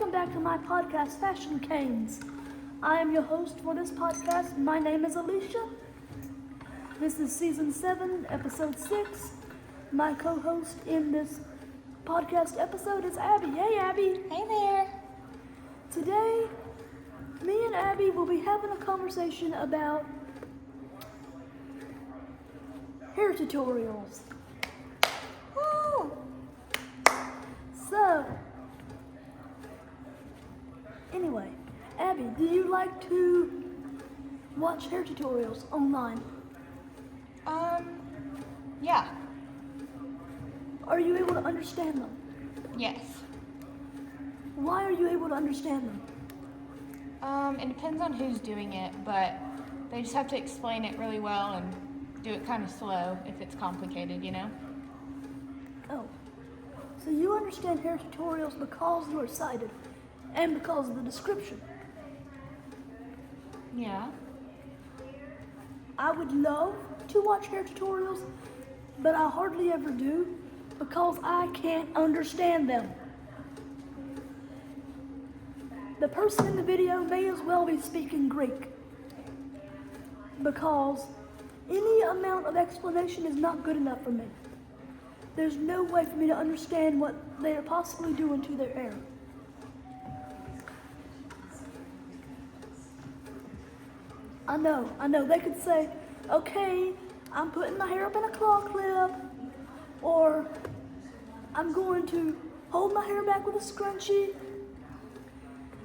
welcome back to my podcast, Fashion Canes. I am your host for this podcast. My name is Alicia. This is Season 7, Episode 6. My co-host in this podcast episode is Abby. Hey, Abby. Hey there. Today, me and Abby will be having a conversation about hair tutorials. Woo! So, anyway, Abby, do you like to watch hair tutorials online? Yeah. Are you able to understand them? Yes. Why are you able to understand them? It depends on who's doing it, but they just have to explain it really well and do it kind of slow if it's complicated, you know? Oh, so you understand hair tutorials because you are sighted and because of the description. Yeah. I would love to watch hair tutorials, but I hardly ever do because I can't understand them. The person in the video may as well be speaking Greek because any amount of explanation is not good enough for me. There's no way for me to understand what they are possibly doing to their hair. I know. They could say, okay, I'm putting my hair up in a claw clip, or I'm going to hold my hair back with a scrunchie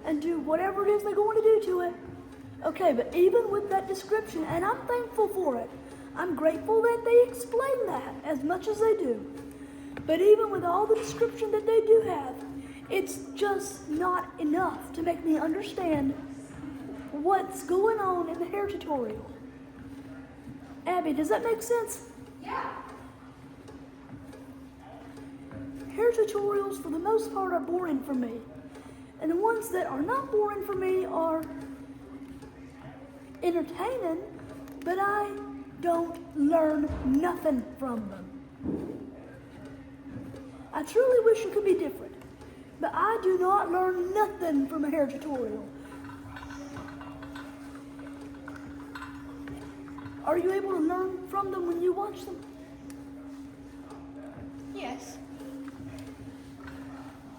and do whatever it is they're going to do to it. Okay, but even with that description, and I'm thankful for it, I'm grateful that they explain that as much as they do. But even with all the description that they do have, it's just not enough to make me understand what's going on in the hair tutorial. Abby, does that make sense? Yeah. Hair tutorials, for the most part, are boring for me. And the ones that are not boring for me are entertaining, but I don't learn nothing from them. I truly wish it could be different, but I do not learn nothing from a hair tutorial. Are you able to learn from them when you watch them? Yes.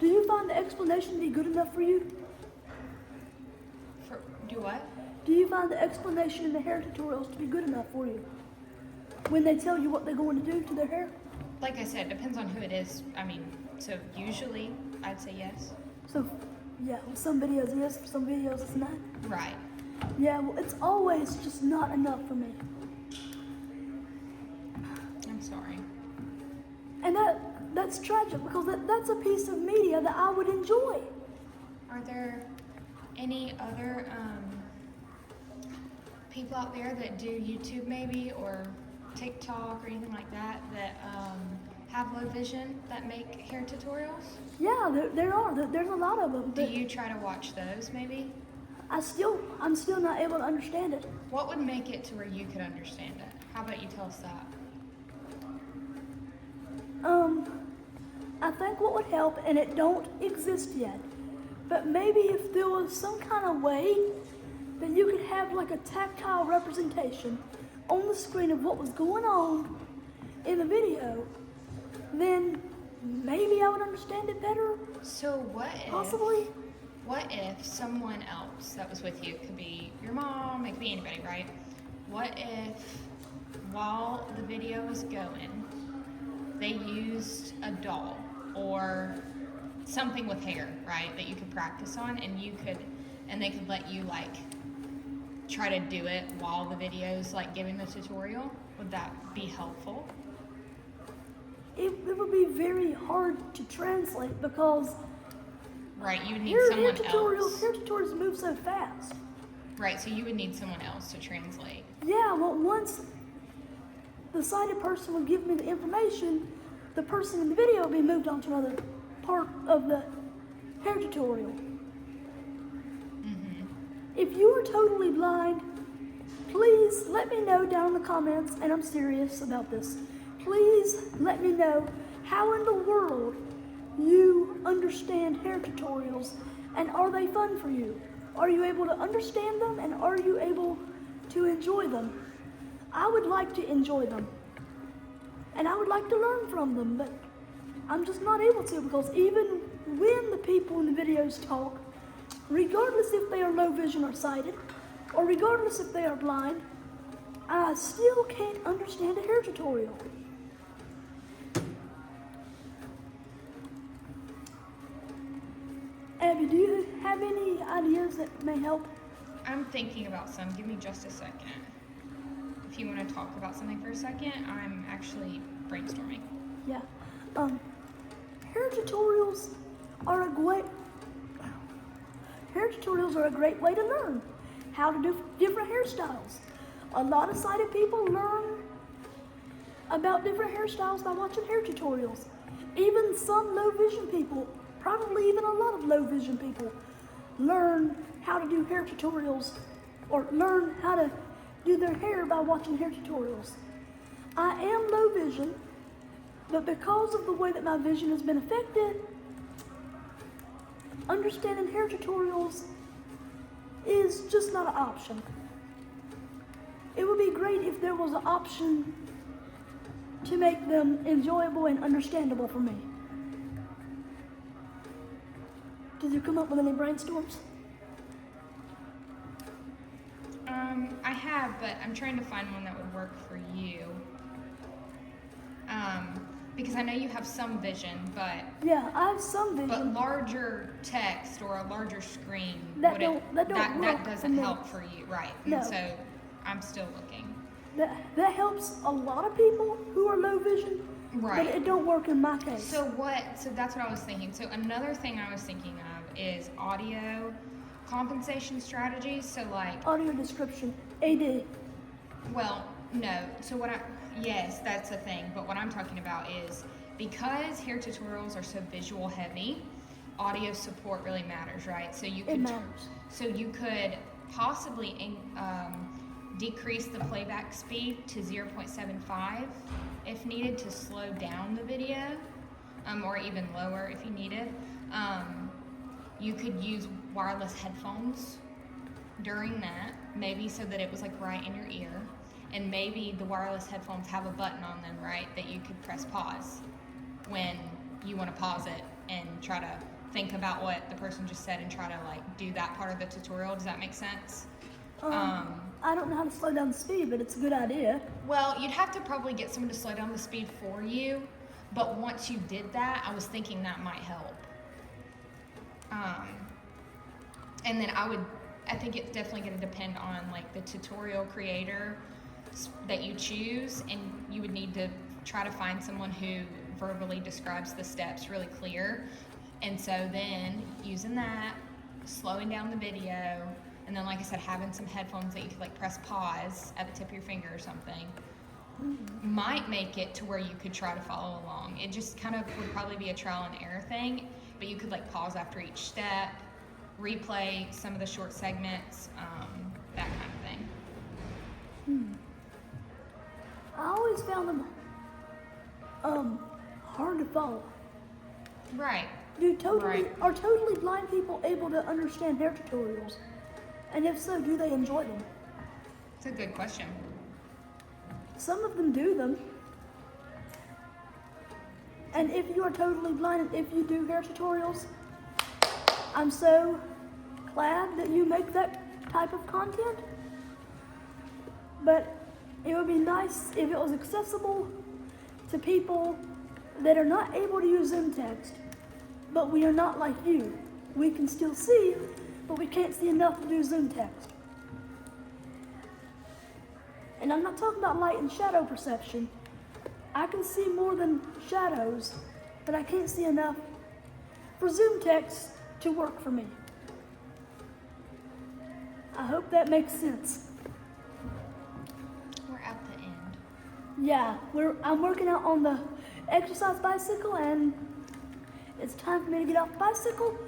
Do you find the explanation to be good enough for you? Do what? Do you find the explanation in the hair tutorials to be good enough for you? When they tell you what they're going to do to their hair? Like I said, it depends on who it is. So usually I'd say yes. So, yeah, with some videos yes, for some videos it's not. Right. Yeah, well, it's always just not enough for me. I'm sorry. And that's tragic because that's a piece of media that I would enjoy. Are there any other people out there that do YouTube maybe or TikTok or anything like that have low vision that make hair tutorials? Yeah, there are. There's a lot of them. Do you try to watch those maybe? I'm still not able to understand it. What would make it to where you could understand it? How about you tell us that? I think what would help, and it don't exist yet, but maybe if there was some kind of way that you could have like a tactile representation on the screen of what was going on in the video, then maybe I would understand it better. So Possibly. What if someone else that was with you, it could be your mom, it could be anybody, right? What if while the video was going, they used a doll or something with hair, right, that you could practice on, and they could let you like try to do it while the video's like giving the tutorial? Would that be helpful? It would be very hard to translate because Right, you would need hair someone tutorials else. move so fast. Right, so you would need someone else to translate. Yeah, well, once the sighted person will give me the information, the person in the video will be moved on to another part of the hair tutorial. Mm-hmm. If you are totally blind, please let me know down in the comments, and I'm serious about this. Please let me know how in the world you understand hair tutorials And are they fun for you? Are you able to understand them, and are you able to enjoy them? I would like to enjoy them, and I would like to learn from them, but I'm just not able to, because even when the people in the videos talk, regardless if they are low vision or sighted, or regardless if they are blind, I still can't understand a hair tutorial. Abby, do you have any ideas that may help? I'm thinking about some. Give me just a second. If you want to talk about something for a second, I'm actually brainstorming. Yeah. Hair tutorials are a great way to learn how to do different hairstyles. A lot of sighted people learn about different hairstyles by watching hair tutorials. Even some low vision people, probably even a lot of low vision people, learn how to do hair tutorials or learn how to do their hair by watching hair tutorials. I am low vision, but because of the way that my vision has been affected, understanding hair tutorials is just not an option. It would be great if there was an option to make them enjoyable and understandable for me. Did you come up with any brainstorms? I have, but I'm trying to find one that would work for you. Because I know you have some vision, but Yeah, I have some vision. but larger text or a larger screen That wouldn't- don't work that for doesn't me. help for you, right? No. And so I'm still looking. That helps a lot of people who are low vision, Right. but it don't work in my case. So that's what I was thinking. So another thing I was thinking of is audio compensation strategies. So like, Audio description, AD. well, no. So yes, that's the thing. But what I'm talking about is because hair tutorials are so visual heavy, audio support really matters, right? So you It could matters. So you could possibly decrease the playback speed to 0.75 if needed to slow down the video, or even lower if you needed. You could use wireless headphones during that, maybe so that it was like right in your ear. And maybe the wireless headphones have a button on them, right, that you could press pause when you want to pause it and try to think about what the person just said and try to like do that part of the tutorial. Does that make sense? I don't know how to slow down the speed, but it's a good idea. Well, you'd have to probably get someone to slow down the speed for you, but once you did that, I was thinking that might help. And then I think it's definitely going to depend on like the tutorial creator that you choose, and you would need to try to find someone who verbally describes the steps really clear. And so then using that, slowing down the video, and then like I said, having some headphones that you could like press pause at the tip of your finger or something, might make it to where you could try to follow along. It just kind of would probably be a trial and error thing, but you could like pause after each step, replay some of the short segments, that kind of thing. I always found them hard to follow. Right. Are totally blind people able to understand hair tutorials? And if so, do they enjoy them? It's a good question. Some of them do them. And if you are totally blind and if you do hair tutorials, I'm so glad that you make that type of content. But it would be nice if it was accessible to people that are not able to use ZoomText, but we are not like you. We can still see, but we can't see enough to do ZoomText. And I'm not talking about light and shadow perception. I can see more than shadows, but I can't see enough for ZoomText to work for me. I hope that makes sense. We're at the end. Yeah, I'm working out on the exercise bicycle, and it's time for me to get off the bicycle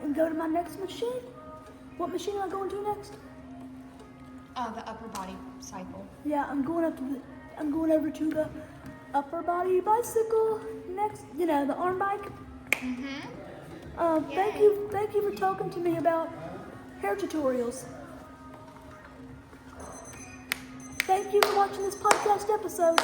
and go to my next machine. What machine am I going to next? The upper body cycle. Yeah, I'm going over to the upper body bicycle next. You know, the arm bike. Thank you for talking to me about hair tutorials. Thank you for watching this podcast episode.